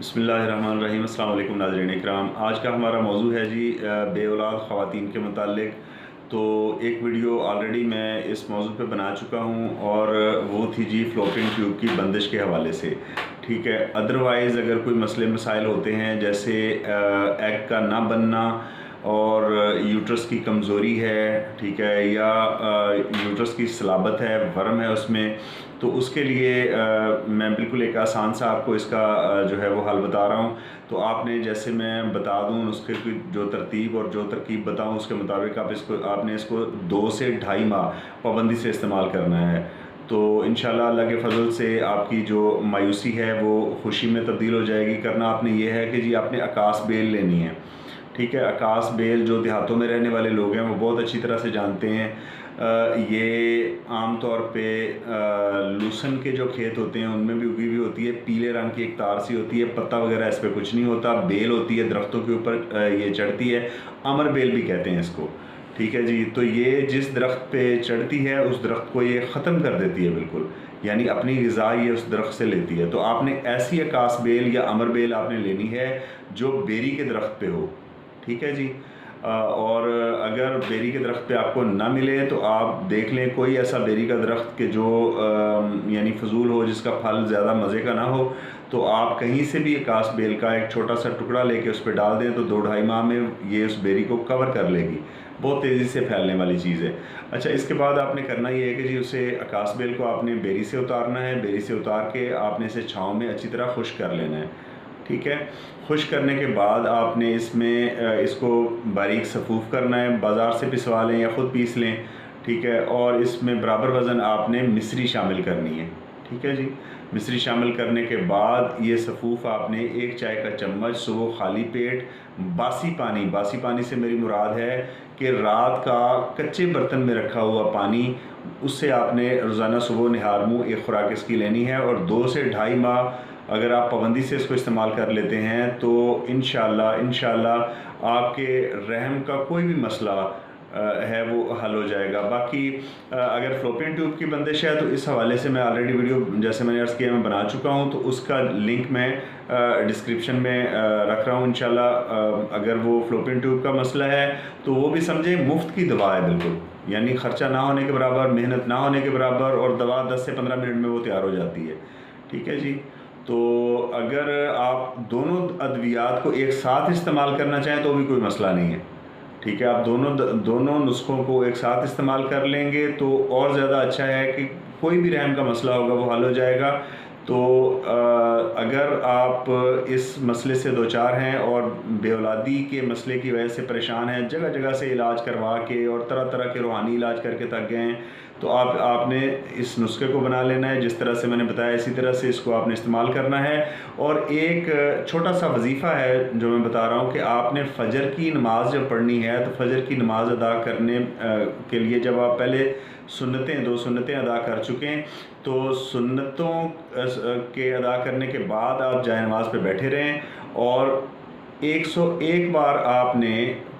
बिस्मिल्लाहिर्रहमानिर्रहीम। अस्सलाम वालेकुम नाज़रीन इकराम। आज का हमारा मौजू है जी बे औलाद ख़वातीन के मुतालिक। तो एक वीडियो ऑलरेडी मैं इस मौजू पे बना चुका हूँ और वो थी जी फ़्लोपियन ट्यूब की बंदिश के हवाले से। ठीक है, अदरवाइज़ अगर कोई मसले मसाइल होते हैं जैसे एग का ना बनना और यूट्रस की कमज़ोरी है, ठीक है, या यूट्रस की सलाबत है, वर्म है उसमें, तो उसके लिए मैं बिल्कुल एक आसान सा आपको इसका जो है वो हल बता रहा हूँ। तो आपने जैसे मैं बता दूँ उसके की जो तरतीब और जो तरकीब बताऊँ उसके मुताबिक आपने इसको 2 से ढाई माह पाबंदी से इस्तेमाल करना है। तो इंशाल्लाह अल्लाह के फ़ज़ल से आपकी जो मायूसी है वो खुशी में तब्दील हो जाएगी। करना आपने ये है कि जी आपने अकास बेल लेनी है। ठीक है, अकास बेल जो देहातों में रहने वाले लोग हैं वो बहुत अच्छी तरह से जानते हैं। ये आम तौर पे लूसन के जो खेत होते हैं उनमें भी उगी हुई होती है। पीले रंग की एक तार सी होती है, पत्ता वगैरह इस पर कुछ नहीं होता, बेल होती है दरख्तों के ऊपर ये चढ़ती है। अमर बेल भी कहते हैं इसको। ठीक है जी, तो ये जिस दरख्त पे चढ़ती है उस दरख्त को ये ख़त्म कर देती है बिल्कुल, यानी अपनी ग़िज़ा ये उस दरख्त से लेती है। तो आपने ऐसी अकास बेल या अमर बेल आपने लेनी है जो बेरी के दरख्त पे हो। ठीक है जी। और अगर बेरी के दरख्त पे आपको ना मिले तो आप देख लें कोई ऐसा बेरी का दरख्त के जो यानी फजूल हो, जिसका फल ज़्यादा मज़े का ना हो, तो आप कहीं से भी अकास बेल का एक छोटा सा टुकड़ा लेके उस पर डाल दें तो 2-2.5 माह में ये उस बेरी को कवर कर लेगी। बहुत तेज़ी से फैलने वाली चीज़ है। अच्छा, इसके बाद आपने करना ये है कि जी उसे अकास बेल को आपने बेरी से उतारना है। बेरी से उतार के आपने इसे छाँव में अच्छी तरह खुश्क कर लेना है। ठीक है, खुश्क करने के बाद आपने इसमें इसको बारीक सफ़ूफ़ करना है। बाज़ार से पिसवा लें या ख़ुद पीस लें। ठीक है, और इसमें बराबर वज़न आपने मिश्री शामिल करनी है। ठीक है जी, मिश्री शामिल करने के बाद ये सफ़ूफ़ आपने 1 चाय का चम्मच सुबह खाली पेट बासी पानी से मेरी मुराद है कि रात का कच्चे बर्तन में रखा हुआ पानी, उससे आपने रोज़ाना सुबह निहार मुँह एक ख़ुराक इसकी लेनी है। और 2 से ढाई माह अगर आप पाबंदी से इसको इस्तेमाल कर लेते हैं तो इंशाल्लाह आपके रहम का कोई भी मसला है वो हल हो जाएगा। बाकी अगर फ़्लोपियन ट्यूब की बंदिश है तो इस हवाले से मैं ऑलरेडी वीडियो जैसे मैंने अर्ज़ किया मैं बना चुका हूँ, तो उसका लिंक मैं डिस्क्रिप्शन में रख रहा हूँ। इंशाल्लाह अगर वो फ़्लोपियन ट्यूब का मसला है तो वो भी समझें मुफ्त की दवा है बिल्कुल, यानी ख़र्चा ना होने के बराबर, मेहनत ना होने के बराबर, और दवा 10 से 15 मिनट में वो तैयार हो जाती है। ठीक है जी। तो अगर आप दोनों अद्वियात को एक साथ इस्तेमाल करना चाहें तो भी कोई मसला नहीं है। ठीक है, आप दोनों नुस्खों को एक साथ इस्तेमाल कर लेंगे तो और ज़्यादा अच्छा है कि कोई भी रहम का मसला होगा वो हल हो जाएगा। तो अगर आप इस मसले से दो चार हैं और बेऔलादी के मसले की वजह से परेशान हैं, जगह जगह से इलाज करवा के और तरह तरह के रूहानी इलाज करके थक गए हैं, तो आपने इस नुस्खे को बना लेना है जिस तरह से मैंने बताया, इसी तरह से इसको आपने इस्तेमाल करना है। और एक छोटा सा वजीफ़ा है जो मैं बता रहा हूँ कि आपने फ़जर की नमाज़ जब पढ़नी है तो फ़जर की नमाज़ अदा करने के लिए जब आप पहले दो सुन्नतें अदा कर चुकें तो सुन्नतों के अदा करने के बाद आप जाए नमाज़ पे बैठे रहें और 101 बार आपने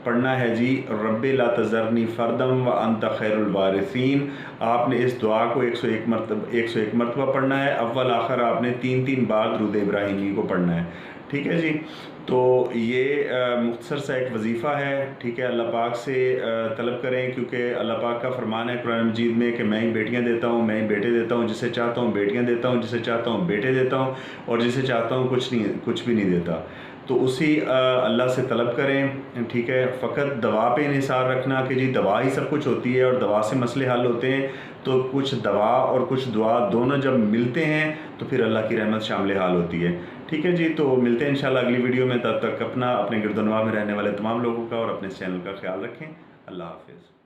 पढ़ना है जी, रब्बे ला तज़रनी फ़रदम व अंत खैरुल वारिसीन। आपने इस दुआ को 101 मरतबा पढ़ना है। अव्वल आखिर आपने 3-3 बार दुरूद इब्राहिमी को पढ़ना है। ठीक है जी। तो ये मुख्तसर सा एक वजीफ़ा है। ठीक है, अल्लाह पाक से तलब करें, क्योंकि अल्लाह पाक का फरमान है कुरान मजीद में कि मैं ही बेटियाँ देता हूँ, मैं ही बेटे देता हूँ, जिसे चाहता हूँ बेटियाँ देता हूँ, जिसे चाहता हूँ बेटे देता हूँ, और जिसे चाहता हूँ कुछ भी नहीं देता। तो उसी अल्लाह से तलब करें। ठीक है, फ़कत दवा पे इन्हिसार रखना कि जी दवा ही सब कुछ होती है और दवा से मसले हल होते हैं, तो कुछ दवा और कुछ दुआ दोनों जब मिलते हैं तो फिर अल्लाह की रहमत शामिल हाल होती है। ठीक है जी, तो मिलते हैं इंशाल्लाह अगली वीडियो में। तब तक अपने गिरदोनवा में रहने वाले तमाम लोगों का और अपने चैनल का ख्याल रखें। अल्लाह हाफ़िज़।